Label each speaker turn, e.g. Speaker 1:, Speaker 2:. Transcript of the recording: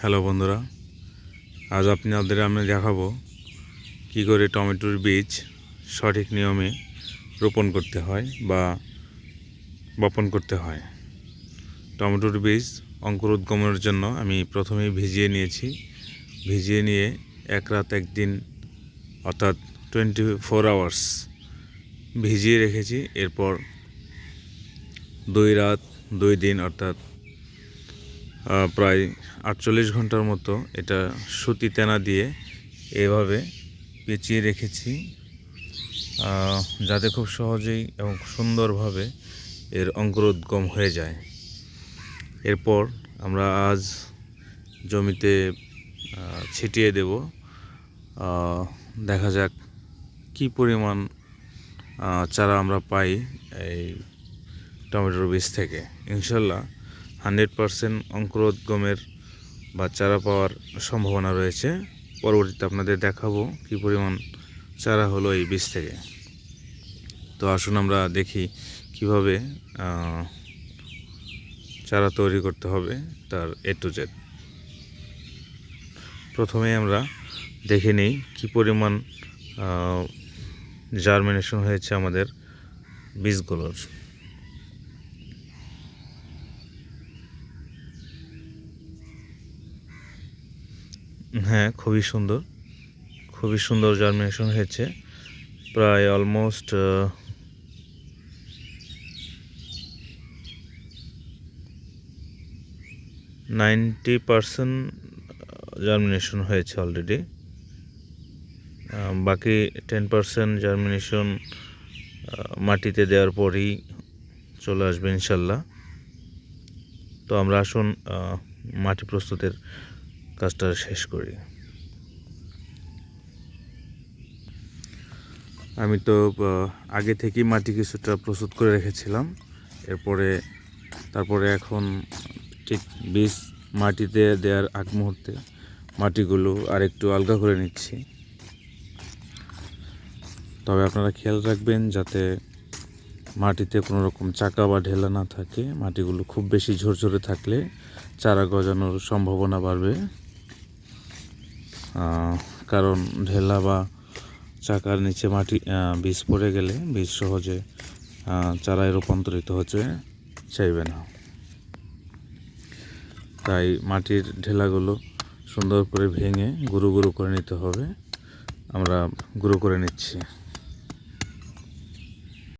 Speaker 1: Hello বন্ধুরা, আজ আপনাদের আমি দেখাবো কি করে টমেটোর বীজ সঠিক নিয়মে রোপণ করতে হয় বা বপন করতে হয়। টমেটোর বীজ অঙ্কুরোদ্গমের জন্য আমি প্রথমেই ভিজিয়ে নিয়েছি। ভিজিয়ে নিয়ে এক রাত একদিন অর্থাৎ 24 আওয়ার্স ভিজিয়ে রেখেছি। এরপর 2 রাত 2 দিন অর্থাৎ প্রায় 48 ঘন্টার মতো এটা সুতি তেনা দিয়ে এভাবে পেঁচিয়ে রেখেছি, যাতে খুব সহজেই এবং সুন্দরভাবে এর অঙ্কুরোদ্গম হয়ে যায়। এরপর আমরা আজ জমিতে ছিটিয়ে দেব। দেখা যাক কি পরিমাণ চারা আমরা পাই এই টমেটোর বীজ থেকে। ইনশাল্লাহ 100% অঙ্কুরোদ্গমের বা চারা পাওয়ার সম্ভাবনা রয়েছে। পরবর্তীতে আপনাদের দেখাবো কি পরিমাণ চারা হলো এই বীজ থেকে। তো আসুন আমরা দেখি কিভাবে চারা তৈরি করতে হবে তার A to Z। প্রথমে আমরা দেখে নিই কি পরিমাণ জার্মিনেশন হয়েছে আমাদের বীজগুলোর। হ্যাঁ, খুবই সুন্দর জার্মিনেশন হয়েছে। প্রায় অলমোস্ট 90% জার্মিনেশন হয়েছে অলরেডি। বাকি 10% জার্মিনেশন মাটিতে দেওয়ার পরই চলে আসবে ইনশাল্লাহ। তো আমরা আসুন মাটি প্রস্তুতের কাজটা শেষ করি। আমি তো আগে থেকেই মাটি কিছুটা প্রস্তুত করে রেখেছিলাম। তারপরে এখন ঠিক বীজ মাটিতে দেওয়ার আগ মুহূর্তে মাটিগুলো আর একটু আলগা করে নিচ্ছি। তবে আপনারা খেয়াল রাখবেন যাতে মাটিতে কোনো রকম চাকা বা ঢেলা না থাকে। মাটিগুলো খুব বেশি ঝরঝরে থাকলে চারা গজানোর সম্ভাবনা বাড়বে, কারণ ঢেলা বা চাকার নিচে বীজ পড়ে গেলে বীজ সহজে চারায় রূপান্তরিত হতে চাইবে না। তাই মাটির ঢেলাগুলো সুন্দর করে ভেঙে গুঁড়ো করে নিতে হবে। আমরা গুঁড়ো করে নিচ্ছি।